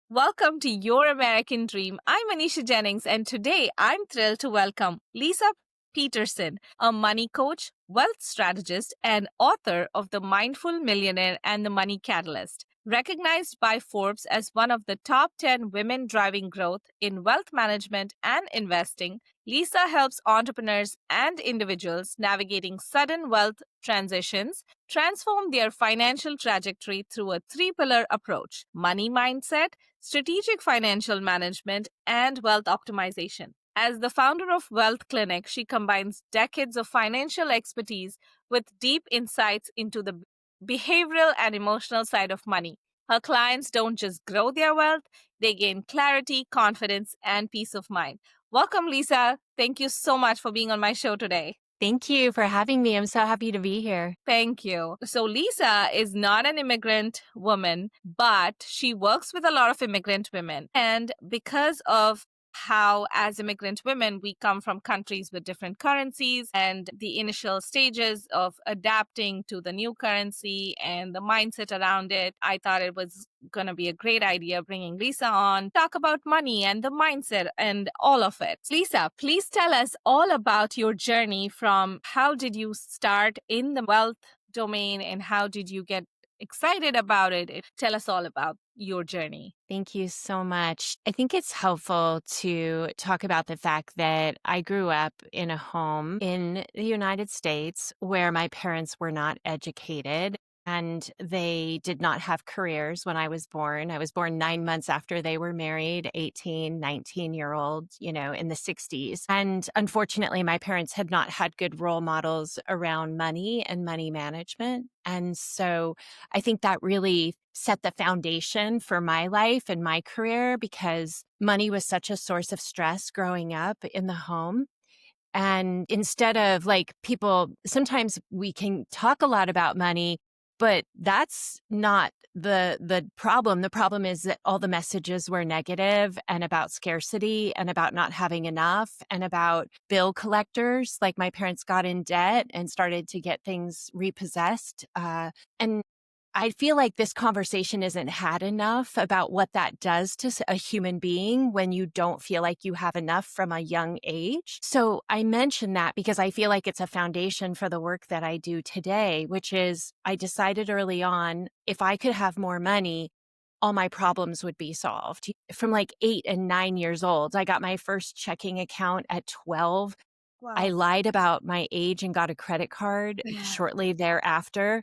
Welcome to Your American Dream. I'm Anisha Jennings, and today I'm thrilled to welcome Leisa Peterson, a money coach, wealth strategist, and author of The Mindful Millionaire and The Money Catalyst. Recognized by Forbes as one of the top 10 women driving growth in wealth management and investing, Leisa helps entrepreneurs and individuals navigating sudden wealth transitions transform their financial trajectory through a three-pillar approach: money mindset, strategic financial management, and wealth optimization. As the founder of WealthClinic, she combines decades of financial expertise with deep insights into the behavioral and emotional side of money. Her clients don't just grow their wealth, they gain clarity, confidence, and peace of mind. Welcome, Leisa. Thank you so much for being on my show today. Thank you for having me. I'm so happy to be here. Thank you. So, Leisa is not an immigrant woman, but she works with a lot of immigrant women. And because of how, as immigrant women, we come from countries with different currencies and the initial stages of adapting to the new currency and the mindset around it, I thought it was going to be a great idea bringing Leisa on, talk about money and the mindset and all of it. Leisa, please tell us all about your journey from how did you start in the wealth domain and how did you get excited about it? Tell us all about your journey. Thank you so much. I think it's helpful to talk about the fact that I grew up in a home in the United States where my parents were not educated and they did not have careers when I was born. I was born 9 months after they were married, 18, 19-year-old, in the 60s. And unfortunately, my parents had not had good role models around money and money management. And so I think that really set the foundation for my life and my career because money was such a source of stress growing up in the home. And instead of people, sometimes we can talk a lot about money, but that's not the problem. The problem is that all the messages were negative and about scarcity and about not having enough and about bill collectors. Like my parents got in debt and started to get things repossessed. And I feel like this conversation isn't had enough about what that does to a human being when you don't feel like you have enough from a young age. So I mention that because I feel like it's a foundation for the work that I do today, which is I decided early on, if I could have more money, all my problems would be solved. From like 8 and 9 years old, I got my first checking account at 12. I Wow. lied about my age and got a credit card shortly thereafter.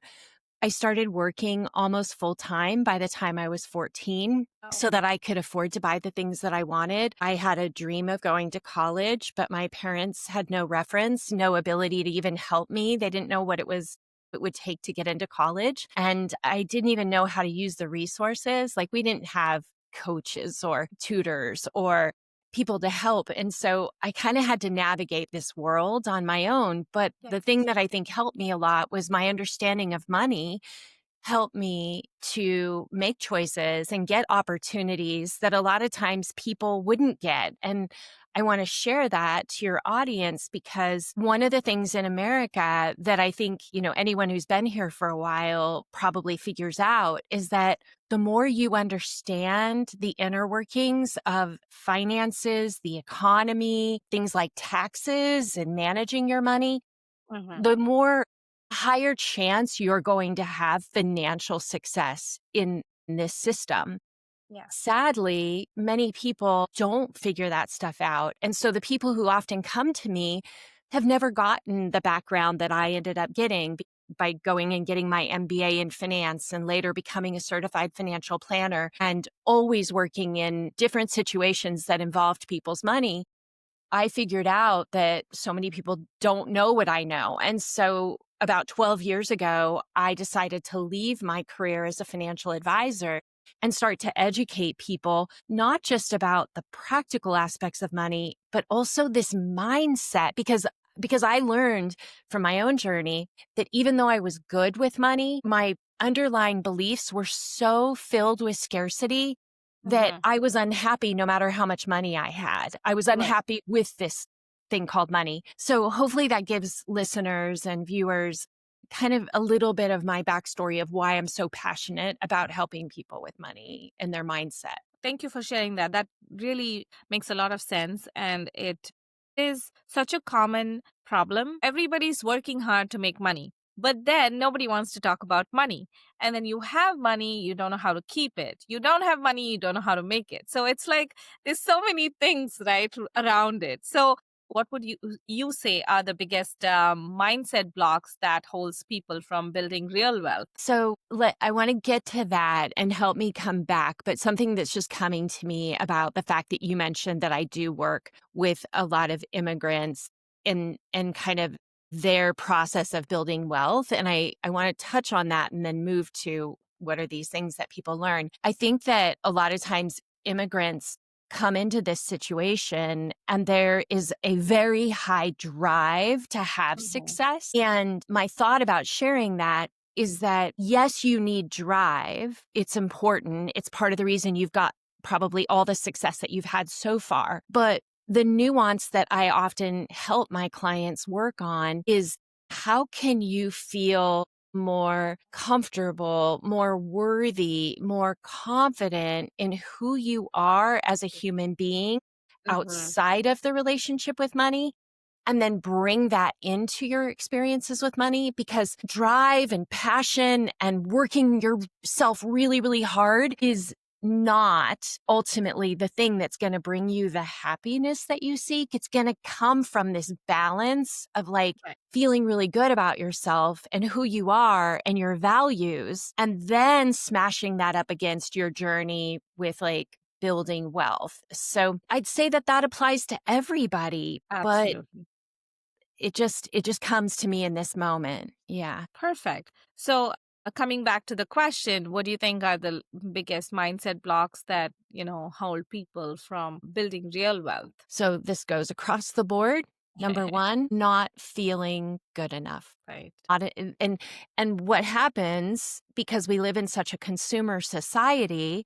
I started working almost full time by the time I was 14 so that I could afford to buy the things that I wanted. I had a dream of going to college, but my parents had no reference, no ability to even help me. They didn't know what it would take to get into college. And I didn't even know how to use the resources. Like we didn't have coaches or tutors or people to help. And so I kind of had to navigate this world on my own. But the thing that I think helped me a lot was my understanding of money helped me to make choices and get opportunities that a lot of times people wouldn't get. And I want to share that to your audience because one of the things in America that I think, anyone who's been here for a while probably figures out is that the more you understand the inner workings of finances, the economy, things like taxes and managing your money, the more higher chance you're going to have financial success in this system. Yeah. Sadly, many people don't figure that stuff out. And so the people who often come to me have never gotten the background that I ended up getting by going and getting my MBA in finance and later becoming a certified financial planner and always working in different situations that involved people's money. I figured out that so many people don't know what I know. And so about 12 years ago, I decided to leave my career as a financial advisor and start to educate people, not just about the practical aspects of money, but also this mindset, because I learned from my own journey that even though I was good with money, my underlying beliefs were so filled with scarcity that I was unhappy no matter how much money I had. I was unhappy with this thing called money. So hopefully that gives listeners and viewers kind of a little bit of my backstory of why I'm so passionate about helping people with money and their mindset. Thank you for sharing that. That really makes a lot of sense. And it is such a common problem. Everybody's working hard to make money, but then nobody wants to talk about money. And then you have money, you don't know how to keep it. You don't have money, you don't know how to make it. So it's like there's so many things, right, around it. So what would you say are the biggest mindset blocks that holds people from building real wealth? So I want to get to that and help me come back. But something that's just coming to me about the fact that you mentioned that I do work with a lot of immigrants and kind of their process of building wealth. And I want to touch on that and then move to what are these things that people learn. I think that a lot of times immigrants come into this situation and there is a very high drive to have Mhm. success. And my thought about sharing that is that, yes, you need drive. It's important. It's part of the reason you've got probably all the success that you've had so far. But the nuance that I often help my clients work on is how can you feel more comfortable, more worthy, more confident in who you are as a human being Mhm. outside of the relationship with money, and then bring that into your experiences with money, because drive and passion and working yourself really, really hard is not ultimately the thing that's going to bring you the happiness that you seek. It's going to come from this balance of like Right. feeling really good about yourself and who you are and your values, and then smashing that up against your journey with like building wealth. So I'd say that that applies to everybody, but Absolutely. it just comes to me in this moment. Yeah. Perfect. So, coming back to the question, what do you think are the biggest mindset blocks that, hold people from building real wealth? So this goes across the board. Number one, not feeling good enough. Right. And what happens because we live in such a consumer society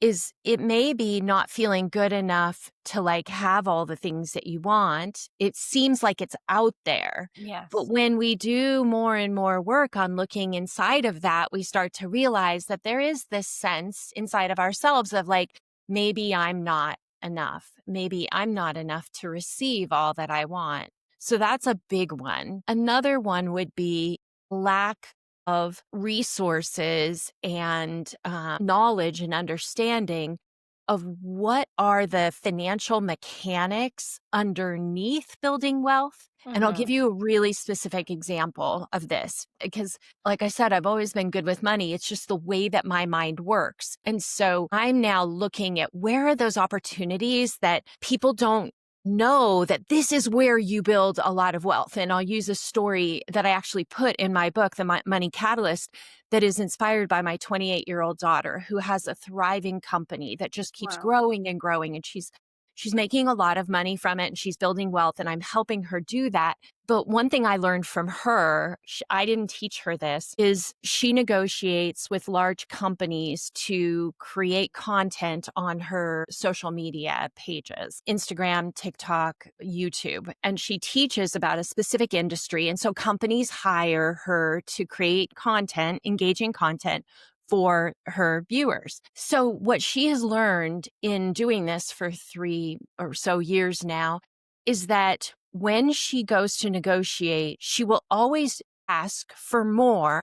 is it may be not feeling good enough to like have all the things that you want. It seems like it's out there. But Yes. when we do more and more work on looking inside of that, we start to realize that there is this sense inside of ourselves of like, maybe I'm not enough. Maybe I'm not enough to receive all that I want. So that's a big one. Another one would be lack of resources and knowledge and understanding of what are the financial mechanics underneath building wealth. And I'll give Mm-hmm. you a really specific example of this because, like I said, I've always been good with money. It's just the way that my mind works. And so I'm now looking at where are those opportunities that people don't know that this is where you build a lot of wealth. And I'll use a story that I actually put in my book, The Money Catalyst, that is inspired by my 28-year-old daughter who has a thriving company that just keeps Wow. growing and growing. And she's making a lot of money from it and she's building wealth. And I'm helping her do that. But one thing I learned from her, I didn't teach her this, is she negotiates with large companies to create content on her social media pages, Instagram, TikTok, YouTube. And she teaches about a specific industry. And so companies hire her to create content, engaging content for her viewers. So what she has learned in doing this for 3 or so years now is that when she goes to negotiate, she will always ask for more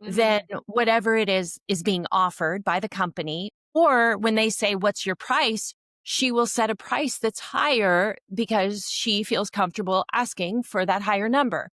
than Mm-hmm. whatever it is being offered by the company. Or when they say, what's your price? She will set a price that's higher because she feels comfortable asking for that higher number.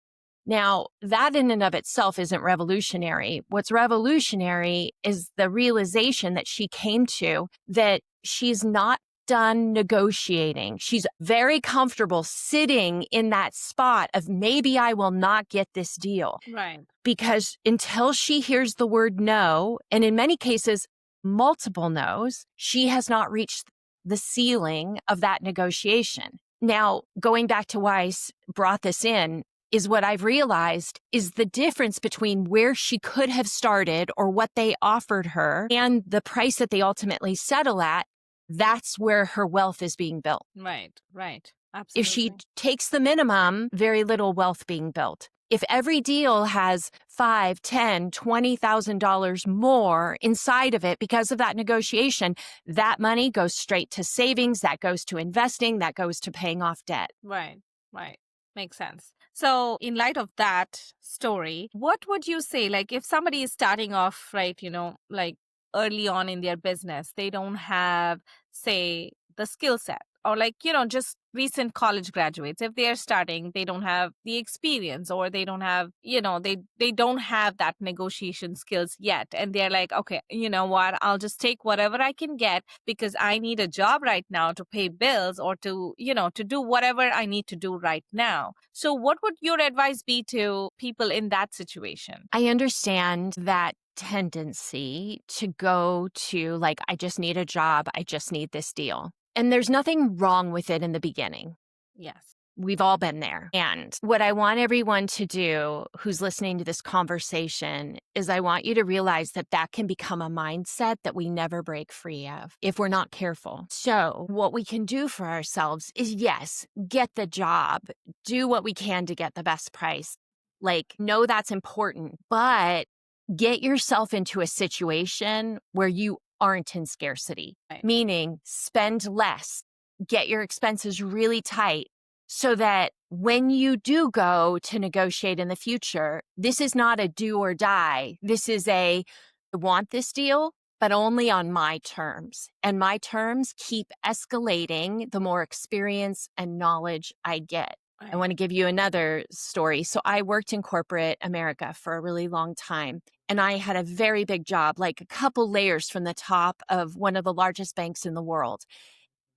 Now, that in and of itself isn't revolutionary. What's revolutionary is the realization that she came to that she's not done negotiating. She's very comfortable sitting in that spot of maybe I will not get this deal, Right. because until she hears the word no, and in many cases, multiple no's, she has not reached the ceiling of that negotiation. Now, going back to why brought this in is what I've realized is the difference between where she could have started or what they offered her and the price that they ultimately settle at. That's where her wealth is being built. Right. Right. If she Absolutely. takes the minimum, very little wealth being built. If every deal has $5, 10, $20,000 more inside of it because of that negotiation, that money goes straight to savings, that goes to investing, that goes to paying off debt. Right, right. Makes sense. So, in light of that story, what would you say? Like, if somebody is starting off, right, like early on in their business, they don't have, say, the skill set, or like, just recent college graduates, if they are starting, they don't have the experience, or they don't have, they don't have that negotiation skills yet. And they're like, okay, you know what? I'll just take whatever I can get because I need a job right now to pay bills, or to, to do whatever I need to do right now. So, what would your advice be to people in that situation? I understand that tendency to go to, like, I just need a job, I just need this deal. And there's nothing wrong with it in the beginning. Yes. We've all been there. And what I want everyone to do who's listening to this conversation is I want you to realize that that can become a mindset that we never break free of if we're not careful. So, what we can do for ourselves is, yes, get the job, do what we can to get the best price. Like, know that's important, but get yourself into a situation where you aren't in scarcity, Right. meaning spend less, get your expenses really tight so that when you do go to negotiate in the future, this is not a do or die. This is I want this deal, but only on my terms. And my terms keep escalating the more experience and knowledge I get. I want to give you another story. So I worked in corporate America for a really long time, and I had a very big job, like a couple layers from the top of one of the largest banks in the world.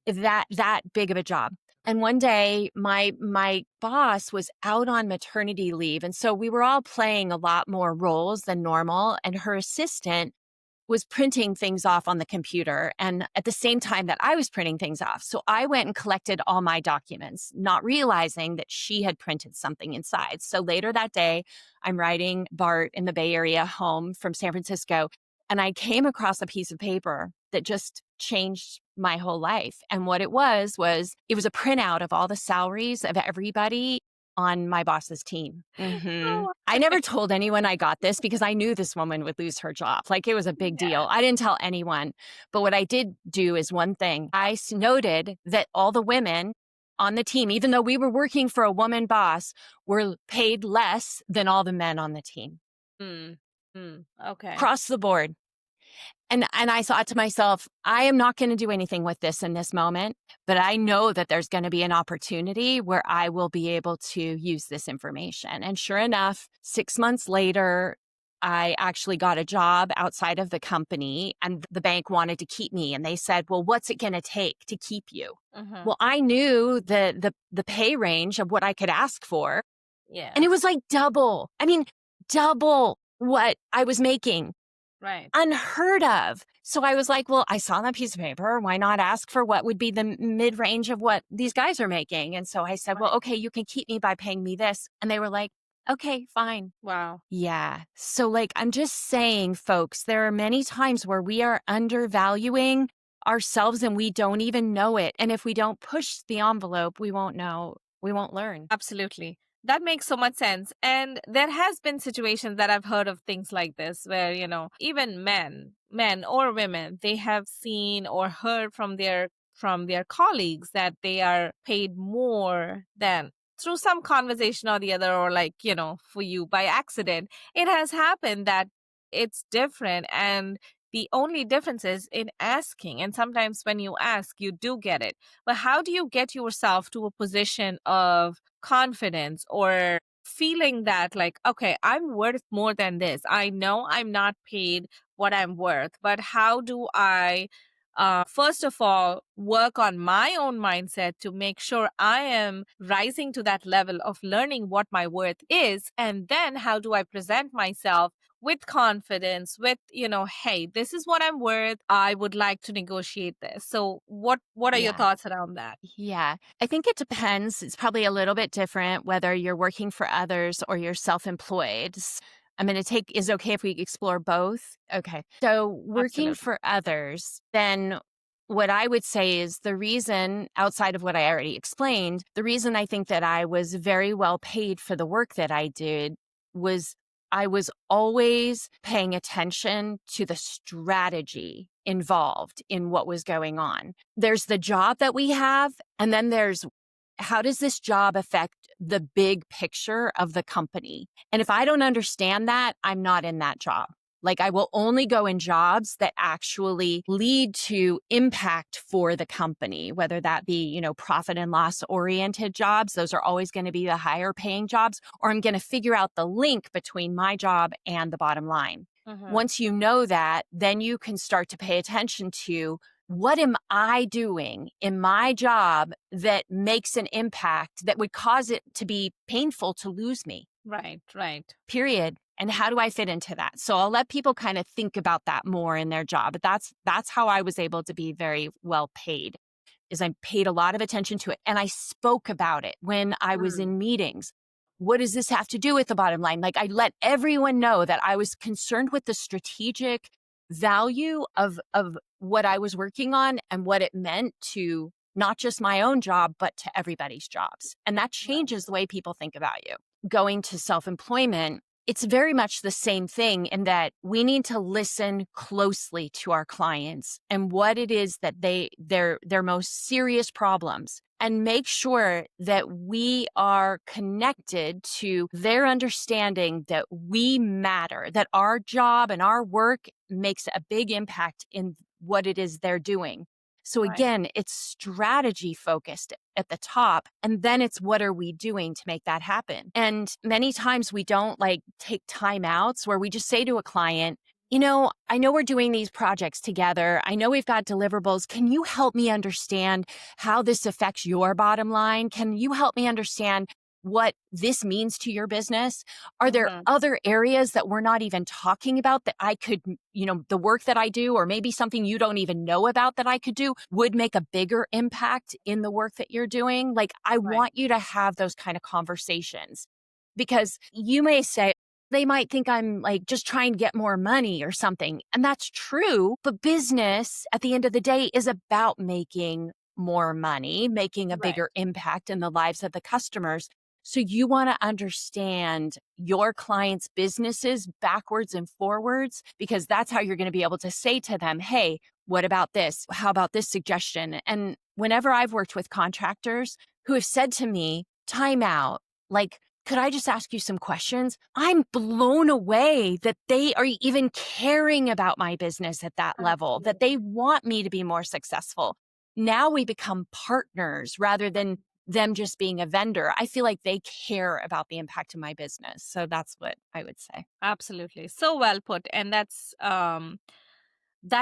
That big of a job. And one day my boss was out on maternity leave, and so we were all playing a lot more roles than normal, and her assistant was printing things off on the computer, and at the same time that I was printing things off. So I went and collected all my documents, not realizing that she had printed something inside. So later that day, I'm riding BART in the Bay Area home from San Francisco, and I came across a piece of paper that just changed my whole life. And what it was it was a printout of all the salaries of everybody on my boss's team. Oh, I never told anyone I got this because I knew this woman would lose her job. Like, it was a big yeah. deal. I didn't tell anyone. But what I did do is one thing. I noted that all the women on the team, even though we were working for a woman boss, were paid less than all the men on the team. Mm, okay. Across the board. And I thought to myself, I am not going to do anything with this in this moment, but I know that there's going to be an opportunity where I will be able to use this information. And sure enough, 6 months later, I actually got a job outside of the company, and the bank wanted to keep me. And they said, well, what's it going to take to keep you? Mhm. Well, I knew the pay range of what I could ask for. Yeah. And it was like double. I mean, double what I was making. Right. Unheard of. So I was like, well, I saw that piece of paper. Why not ask for what would be the mid range of what these guys are making? And so I said, well, Right. okay, you can keep me by paying me this. And they were like, okay, fine. Wow. Yeah. So, like, I'm just saying, folks, there are many times where we are undervaluing ourselves and we don't even know it. And if we don't push the envelope, we won't know, we won't learn. Absolutely. That makes so much sense. And there has been situations that I've heard of things like this where, even men or women, they have seen or heard from their colleagues that they are paid more than, through some conversation or the other, or like, for you by accident. It has happened that it's different, and the only difference is in asking. And sometimes when you ask, you do get it. But how do you get yourself to a position of confidence, or feeling that, like, okay, I'm worth more than this? I know I'm not paid what I'm worth, but how do I, first of all, work on my own mindset to make sure I am rising to that level of learning what my worth is? And then how do I present myself with confidence, with, hey, this is what I'm worth. I would like to negotiate this. So what are your Yeah. thoughts around that? Yeah, I think it depends. It's probably a little bit different whether you're working for others or you're self-employed. I'm going to take, is it okay if we explore both? Okay. So, working Absolutely. for others, then what I would say is the reason, outside of what I already explained, the reason I think that I was very well paid for the work that I did was I was always paying attention to the strategy involved in what was going on. There's the job that we have, and then there's how does this job affect the big picture of the company? And if I don't understand that, I'm not in that job. Like I will only go in jobs that actually lead to impact for the company, whether that be, profit and loss oriented jobs. Those are always going to be the higher paying jobs, or I'm going to figure out the link between my job and the bottom line. Mm-hmm. Once you know that, then you can start to pay attention to what am I doing in my job that makes an impact that would cause it to be painful to lose me? Right, right. Period. And how do I fit into that? So I'll let people kind of think about that more in their job. But that's how I was able to be very well paid, is I paid a lot of attention to it. And I spoke about it when I was Mm. in meetings. What does this have to do with the bottom line? Like I let everyone know that I was concerned with the strategic value of what I was working on and what it meant to not just my own job, but to everybody's jobs. And that Right, changes the way people think about you. Going to self-employment, it's very much the same thing in that we need to listen closely to our clients and what it is that their most serious problems, and make sure that we are connected to their understanding that we matter, that our job and our work makes a big impact in what it is they're doing. So right, again, it's strategy focused at the top. And then it's what are we doing to make that happen? And many times we don't like take timeouts where we just say to a client, I know we're doing these projects together. I know we've got deliverables. Can you help me understand how this affects your bottom line? Can you help me understand what this means to your business? Are there mm-hmm. other areas that we're not even talking about that I could, the work that I do, or maybe something you don't even know about that I could do would make a bigger impact in the work that you're doing? Like, I Right, want you to have those kind of conversations because you may say, they might think I'm like just trying to get more money or something. And that's true. But business at the end of the day is about making more money, making a right, bigger impact in the lives of the customers. So you want to understand your clients' businesses backwards and forwards, because that's how you're going to be able to say to them, hey, what about this? How about this suggestion? And whenever I've worked with contractors who have said to me, time out, like, could I just ask you some questions? I'm blown away that they are even caring about my business at that level, that absolutely. they want me to be more successful. Now we become partners rather than them just being a vendor. I feel like they care about the impact of my business. So that's what I would say. Absolutely. So well put. And that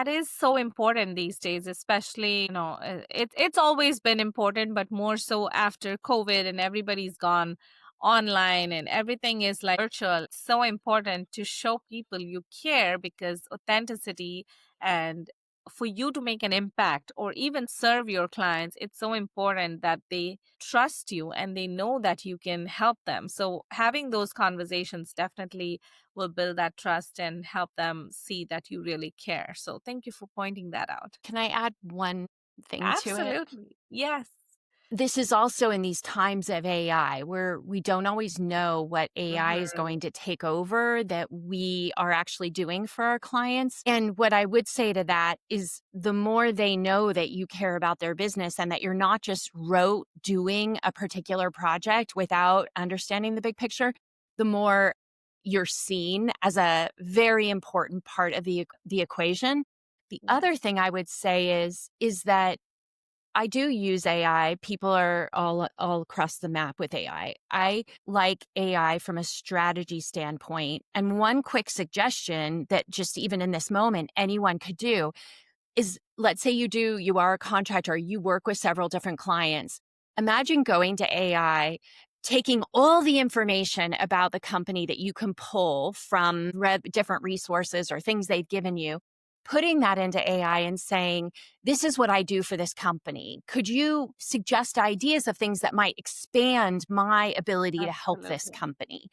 is so important these days, especially, it's always been important, but more so after COVID and everybody's gone online and everything is like virtual. It's so important to show people you care, because authenticity and for you to make an impact or even serve your clients, it's so important that they trust you and they know that you can help them. So having those conversations definitely will build that trust and help them see that you really care. So thank you for pointing that out. Can I add one thing to it? Absolutely. Yes. This is also in these times of AI where we don't always know what AI is Hmm. going to take over that we are actually doing for our clients. And what I would say to that is the more they know that you care about their business and that you're not just rote doing a particular project without understanding the big picture, the more you're seen as a very important part of the equation. The Yes. other thing I would say is that I do use AI. People are all across the map with AI. I like AI from a strategy standpoint. And one quick suggestion that just even in this moment anyone could do is, let's say you are a contractor, you work with several different clients. Imagine going to AI, taking all the information about the company that you can pull from different resources or things they've given you, putting that into AI and saying, this is what I do for this company. Could you suggest ideas of things that might expand my ability to help this Absolutely. company?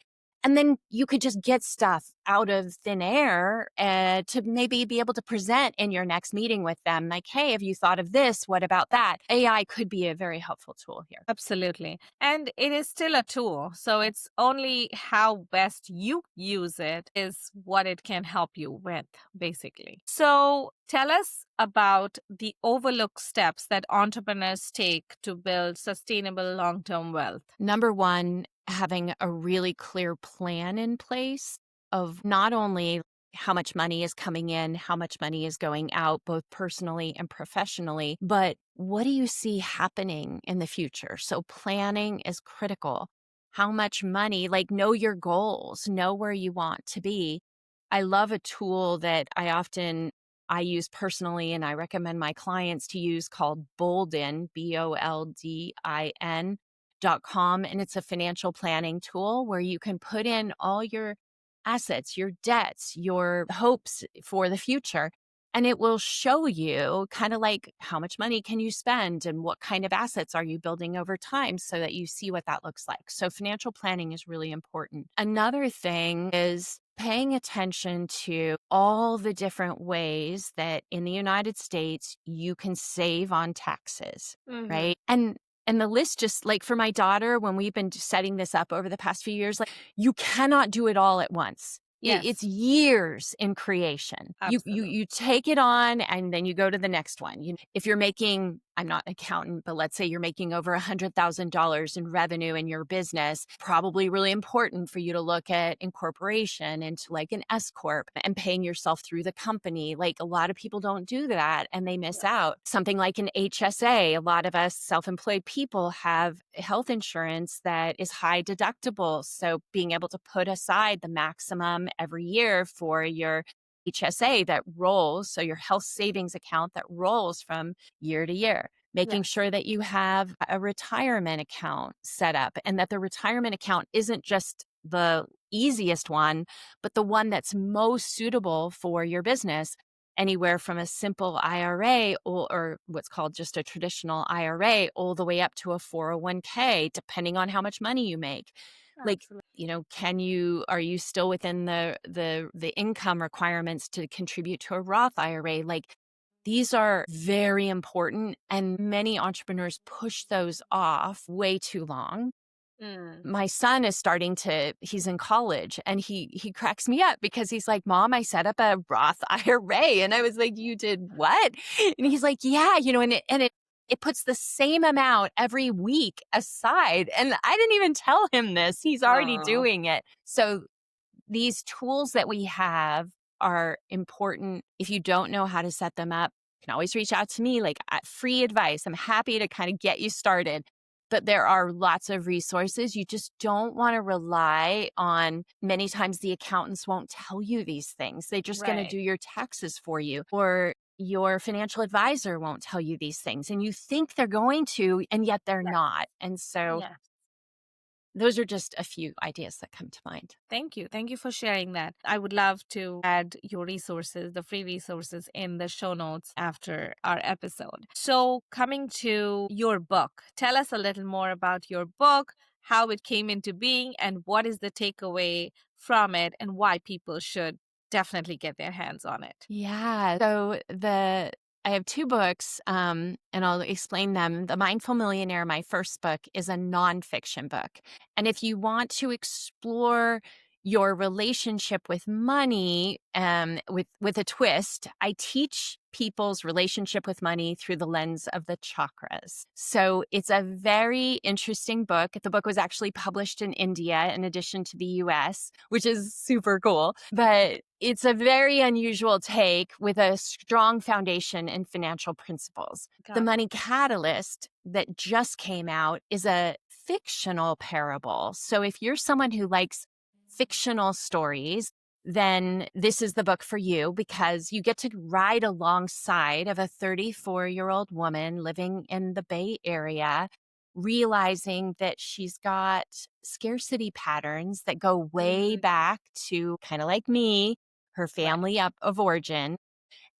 And then you could just get stuff out of thin air to maybe be able to present in your next meeting with them. Like, hey, have you thought of this? What about that? AI could be a very helpful tool here. Absolutely. And it is still a tool. So it's only how best you use it is what it can help you with, basically. So tell us about the overlooked steps that entrepreneurs take to build sustainable long term wealth. Number one, having a really clear plan in place of not only how much money is coming in, how much money is going out, both personally and professionally, but what do you see happening in the future? So planning is critical. How much money, like know your goals, know where you want to be. I love a tool that I use personally and I recommend my clients to use called Boldin, BOLDIN.com. And it's a financial planning tool where you can put in all your assets, your debts, your hopes for the future. And it will show you kind of like how much money can you spend and what kind of assets are you building over time so that you see what that looks like. So financial planning is really important. Another thing is paying attention to all the different ways that in the United States you can save on taxes, Mm-hmm. right? And the list, just like for my daughter, when we've been setting this up over the past few years, like you cannot do it all at once. It's Yes, years in creation. absolutely. You take it on and then you go to the next one. If you're making, I'm not an accountant, but let's say you're making over $100,000 in revenue in your business, probably really important for you to look at incorporation into like an S corp and paying yourself through the company. Like a lot of people don't do that and they miss out. Something like an HSA. A lot of us self-employed people have health insurance that is high deductible. So being able to put aside the maximum every year for your HSA that rolls, so your health savings account that rolls from year to year, making Yes. sure that you have a retirement account set up and that the retirement account isn't just the easiest one, but the one that's most suitable for your business. Anywhere from a simple IRA or what's called just a traditional IRA, all the way up to a 401k, depending on how much money you make. Like, Absolutely. are you still within the income requirements to contribute to a Roth IRA? Like, these are very important, and many entrepreneurs push those off way too long. Mm. My son is he's in college and he cracks me up because he's like, "Mom, I set up a Roth IRA." And I was like, "You did what?" And he's like, "Yeah, it puts the same amount every week aside." And I didn't even tell him this. He's already Oh, doing it. So these tools that we have are important. If you don't know how to set them up, you can always reach out to me, like free advice. I'm happy to kind of get you started. But there are lots of resources. You just don't want to rely on, many times the accountants won't tell you these things. They're just going to right. do your taxes for you, or your financial advisor won't tell you these things. And you think they're going to, and yet they're Yes. not. And so Yes. those are just a few ideas that come to mind. Thank you. Thank you for sharing that. I would love to add your resources, the free resources in the show notes after our episode. So, coming to your book, tell us a little more about your book, how it came into being, and what is the takeaway from it, and why people should definitely get their hands on it. Yeah. So I have two books, and I'll explain them. The Mindful Millionaire, my first book, is a nonfiction book. And if you want to explore your relationship with money, with a twist, I teach people's relationship with money through the lens of the chakras. So it's a very interesting book. The book was actually published in India in addition to the US, which is super cool. But it's a very unusual take with a strong foundation in financial principles. The Got it. Money Catalyst that just came out is a fictional parable. So if you're someone who likes fictional stories, then this is the book for you, because you get to ride alongside of a 34-year-old woman living in the Bay Area, realizing that she's got scarcity patterns that go way Mm, back to kind of like me, her right. family up of origin.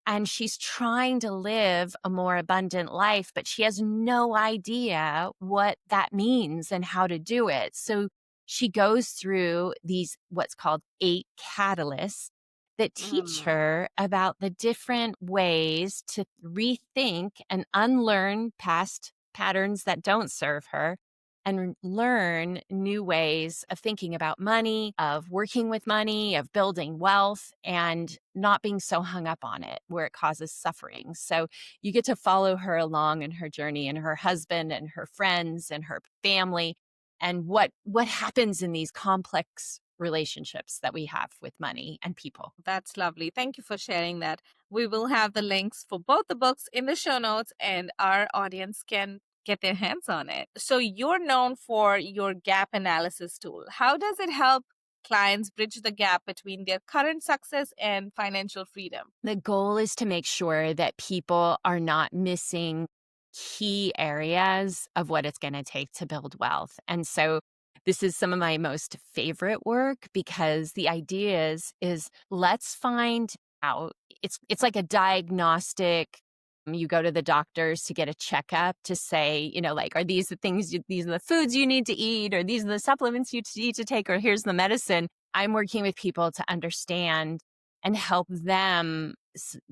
And she's trying to live a more abundant life, but she has no idea what that means and how to do it. So she goes through these what's called 8 catalysts that teach Mm, her about the different ways to rethink and unlearn past patterns that don't serve her and learn new ways of thinking about money, of working with money, of building wealth, and not being so hung up on it where it causes suffering. So you get to follow her along in her journey and her husband and her friends and her family and what happens in these complex relationships that we have with money and people. that's lovely. Thank you for sharing that. We will have the links for both the books in the show notes, and our audience can get their hands on it. So, you're known for your gap analysis tool. How does it help clients bridge the gap between their current success and financial freedom? The goal is to make sure that people are not missing key areas of what it's going to take to build wealth. And so this is some of my most favorite work because the idea is let's find out. It's like a diagnostic. You go to the doctors to get a checkup to say, like, are these the things, these are the foods you need to eat, or these are the supplements you need to take, or here's the medicine. I'm working with people to understand and help them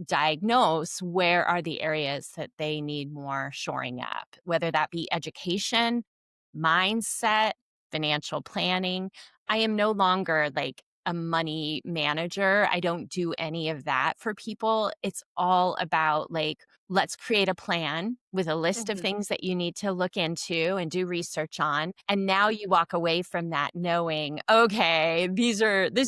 diagnose where are the areas that they need more shoring up, whether that be education, mindset, financial planning. I am no longer like a money manager. I don't do any of that for people. It's all about like, let's create a plan with a list of Mhm. things that you need to look into and do research on. And now you walk away from that knowing, okay, this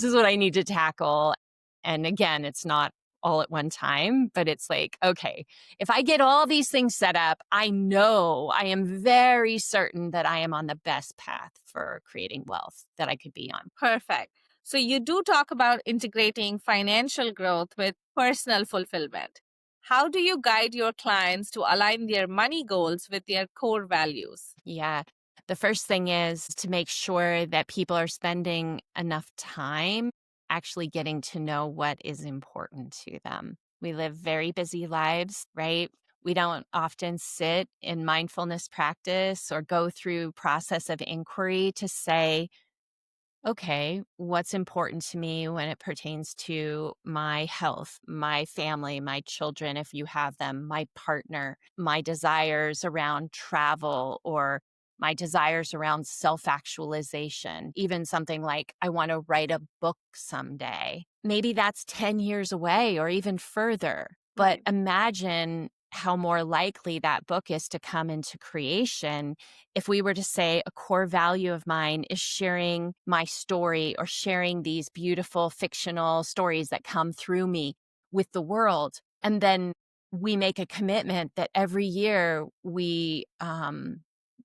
is what I need to tackle. And again, it's not all at one time, but it's like, okay, if I get all these things set up, I know I am very certain that I am on the best path for creating wealth that I could be on. Perfect. So, you do talk about integrating financial growth with personal fulfillment. How do you guide your clients to align their money goals with their core values? Yeah. The first thing is to make sure that people are spending enough time actually getting to know what is important to them. We live very busy lives, right? We don't often sit in mindfulness practice or go through process of inquiry to say, okay, what's important to me when it pertains to my health, my family, my children, if you have them, my partner, my desires around travel or my desires around self actualization, even something like, I want to write a book someday. Maybe that's 10 years away or even further. But Right. imagine how more likely that book is to come into creation if we were to say a core value of mine is sharing my story or sharing these beautiful fictional stories that come through me with the world, and then we make a commitment that every year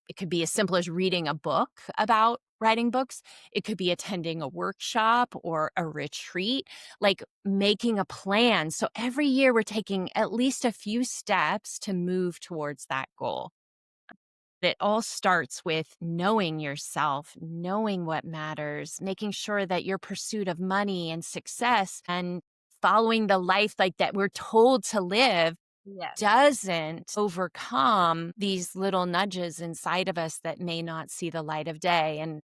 it could be as simple as reading a book about writing books. It could be attending a workshop or a retreat, like making a plan. So every year we're taking at least a few steps to move towards that goal. It all starts with knowing yourself, knowing what matters, making sure that your pursuit of money and success and following the life like that we're told to live Yes. doesn't overcome these little nudges inside of us that may not see the light of day. And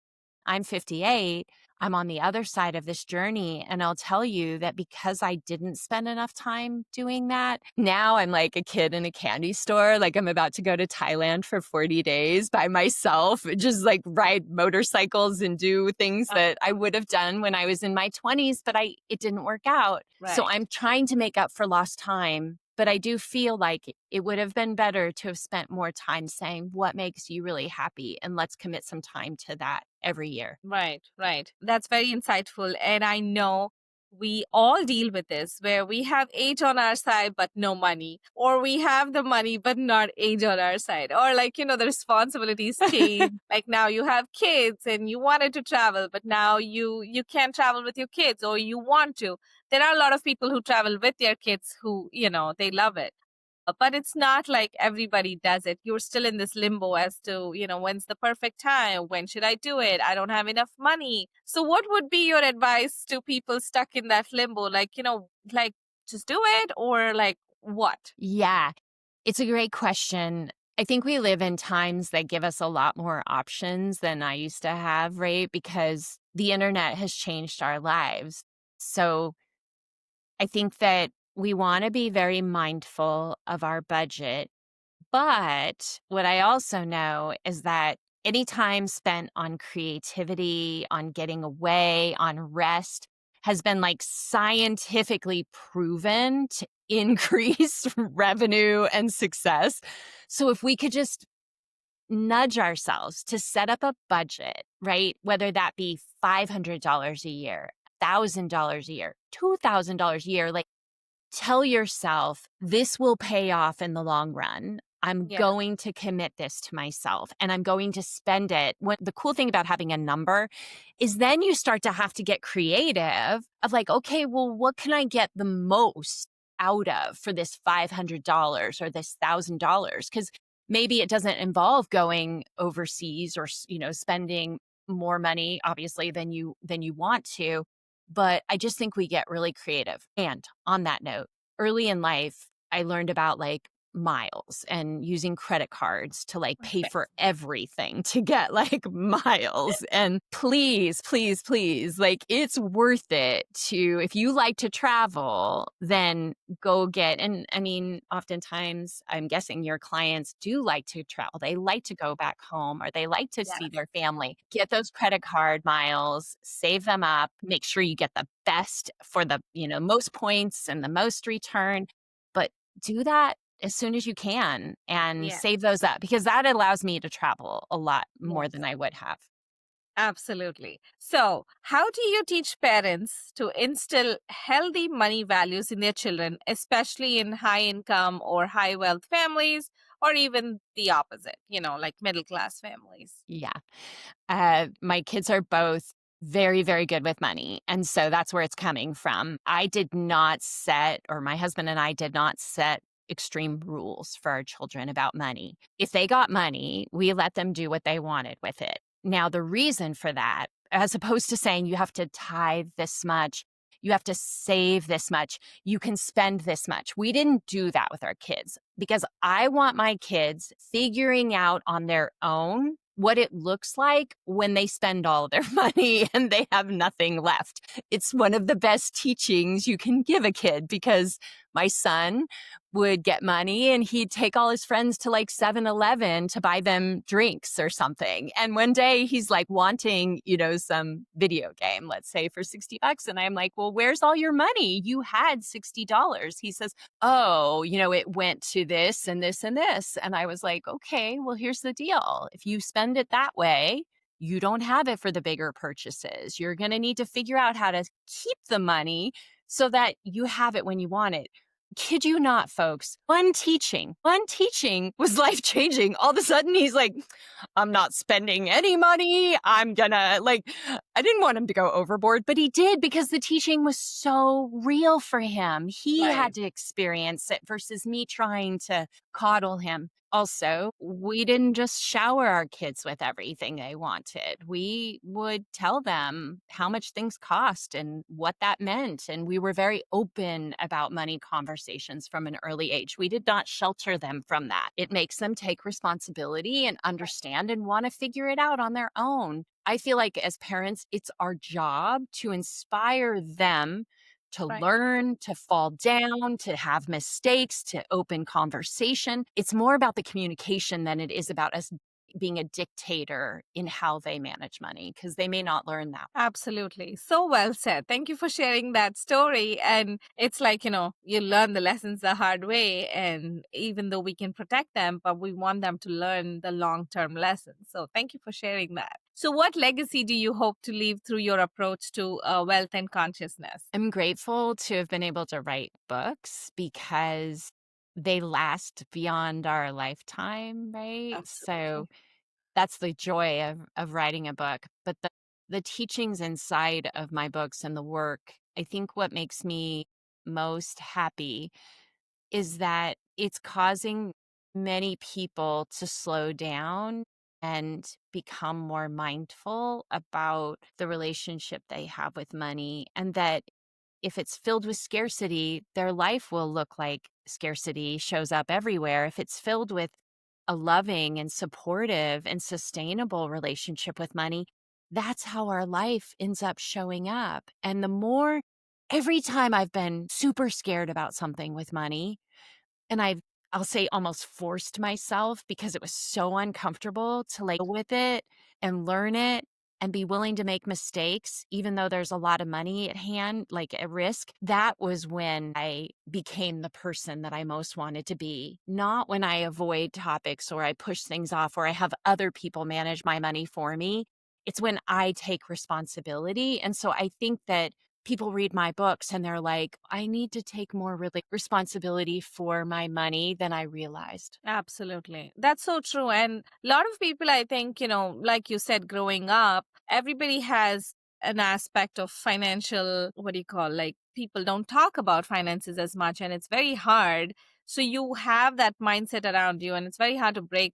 I'm 58. I'm on the other side of this journey. And I'll tell you that because I didn't spend enough time doing that, now I'm like a kid in a candy store. Like I'm about to go to Thailand for 40 days by myself, just like ride motorcycles and do things that I would have done when I was in my 20s, but it didn't work out. So Right. I'm trying to make up for lost time. But I do feel like it would have been better to have spent more time saying what makes you really happy. And let's commit some time to that every year. Right, right. That's very insightful. And I know we all deal with this where we have age on our side, but no money, or we have the money, but not age on our side, or like, the responsibilities change. Like now you have kids and you wanted to travel, but now you can't travel with your kids or you want to. There are a lot of people who travel with their kids who, they love it. But it's not like everybody does it. You're still in this limbo as to, when's the perfect time? When should I do it? I don't have enough money. So, what would be your advice to people stuck in that limbo? Like, like just do it or like what? Yeah, it's a great question. I think we live in times that give us a lot more options than I used to have, right? Because the internet has changed our lives. So I think that we want to be very mindful of our budget. But what I also know is that any time spent on creativity, on getting away, on rest has been like scientifically proven to increase revenue and success. So if we could just nudge ourselves to set up a budget, right? Whether that be $500 a year, $1,000 a year, $2,000 a year, like tell yourself, this will pay off in the long run. I'm Yeah. going to commit this to myself and I'm going to spend it. What the cool thing about having a number is then you start to have to get creative of like, okay, well, what can I get the most out of for this $500 or this $1,000? Because maybe it doesn't involve going overseas or, spending more money, obviously, than you want to. But I just think we get really creative. And on that note, early in life, I learned about like miles and using credit cards to like pay Okay. for everything to get like miles. And please, please, please, like it's worth it to, if you like to travel, then go get, and I mean, oftentimes I'm guessing your clients do like to travel. They like to go back home or they like to see Yes. their family. Get those credit card miles, save them up, make sure you get the best for the, most points and the most return. But do that as soon as you can and Yeah. save those up because that allows me to travel a lot more than Yes. I would have. Absolutely. So, how do you teach parents to instill healthy money values in their children, especially in high income or high wealth families, or even the opposite, like middle class families? Yeah. My kids are both very, very good with money. And so that's where it's coming from. I did not set, or my husband and I did not set extreme rules for our children about money. If they got money, we let them do what they wanted with it. Now, the reason for that, as opposed to saying you have to tithe this much, you have to save this much, you can spend this much. We didn't do that with our kids because I want my kids figuring out on their own what it looks like when they spend all of their money and they have nothing left. It's one of the best teachings you can give a kid because my son would get money and he'd take all his friends to like 7-Eleven to buy them drinks or something. And one day he's like wanting, some video game, let's say for $60. And I'm like, well, where's all your money? You had $60. He says, oh, it went to this and this and this. And I was like, okay, well, here's the deal. If you spend it that way, you don't have it for the bigger purchases. You're going to need to figure out how to keep the money so that you have it when you want it. Kid you not, folks. One teaching was life changing. All of a sudden, he's like, I'm not spending any money. I'm gonna, like, I didn't want him to go overboard, but he did because the teaching was so real for him. He had Right. to experience it versus me trying to coddle him. Also, we didn't just shower our kids with everything they wanted. We would tell them how much things cost and what that meant. And we were very open about money conversations from an early age. We did not shelter them from that. It makes them take responsibility and understand and want to figure it out on their own. I feel like as parents, it's our job to inspire them to Right. learn, to fall down, to have mistakes, to open conversation. It's more about the communication than it is about us being a dictator in how they manage money because they may not learn that. Absolutely. So well said. Thank you for sharing that story. And it's like, you learn the lessons the hard way. And even though we can protect them, but we want them to learn the long term lessons. So thank you for sharing that. So, what legacy do you hope to leave through your approach to wealth and consciousness? I'm grateful to have been able to write books because they last beyond our lifetime, right? So Absolutely. that's the joy of writing a book. But the teachings inside of my books and the work, I think what makes me most happy is that it's causing many people to slow down and become more mindful about the relationship they have with money, and that if it's filled with scarcity, their life will look like scarcity shows up everywhere. If it's filled with a loving and supportive and sustainable relationship with money, that's how our life ends up showing up. And the more every time I've been super scared about something with money, and I'll say almost forced myself because it was so uncomfortable to like go with it and learn it and be willing to make mistakes, even though there's a lot of money at hand, like at risk. That was when I became the person that I most wanted to be, not when I avoid topics or I push things off or I have other people manage my money for me. It's when I take responsibility. And so I think that people read my books and they're like, I need to take more really responsibility for my money than I realized. Absolutely. That's so true. And a lot of people, I think, like you said, growing up, everybody has an aspect of financial, what do you call, like people don't talk about finances as much and it's very hard. So you have that mindset around you and it's very hard to break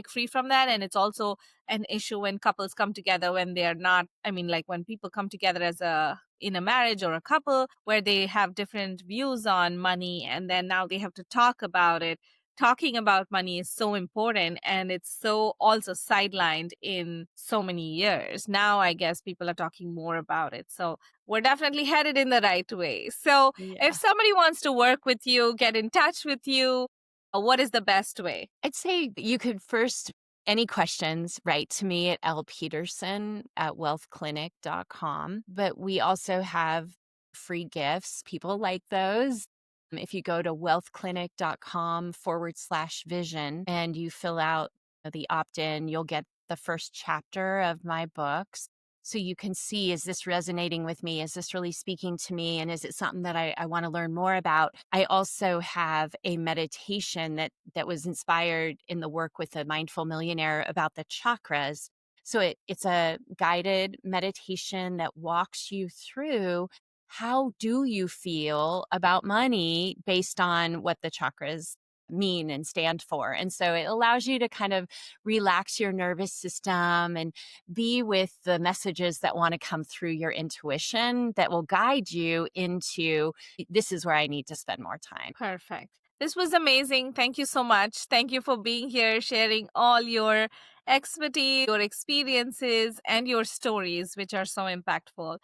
free from that. And it's also an issue when couples come together when they're not, I mean, like when people come together as a in a marriage or a couple where they have different views on money and then now they have to talk about it. Talking about money is so important and it's so also sidelined in so many years. Now, I guess people are talking more about it. So we're definitely headed in the right way. So if Yeah. somebody wants to work with you, get in touch with you, what is the best way? I'd say you could first, any questions, write to me at lpeterson at wealthclinic.com. But we also have free gifts. People like those. If you go to wealthclinic.com/vision and you fill out the opt in, you'll get the first chapter of my books. So you can see, is this resonating with me? Is this really speaking to me? And is it something that I want to learn more about? I also have a meditation that was inspired in the work with a mindful millionaire about the chakras. So it's a guided meditation that walks you through how do you feel about money based on what the chakras mean and stand for. And so it allows you to kind of relax your nervous system and be with the messages that want to come through your intuition that will guide you into this is where I need to spend more time. Perfect. This was amazing. Thank you so much. Thank you for being here, sharing all your expertise, your experiences, and your stories, which are so impactful.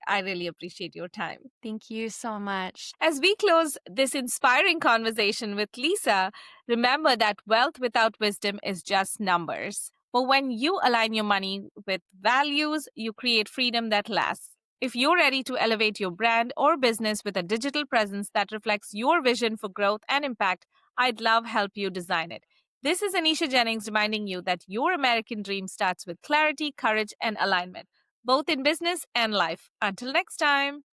I really appreciate your time. Thank you so much. As we close this inspiring conversation with Lisa, remember that wealth without wisdom is just numbers. But when you align your money with values, you create freedom that lasts. If you're ready to elevate your brand or business with a digital presence that reflects your vision for growth and impact, I'd love help you design it. This is Anisha Jennings reminding you that your American dream starts with clarity, courage, and alignment, both in business and life. Until next time.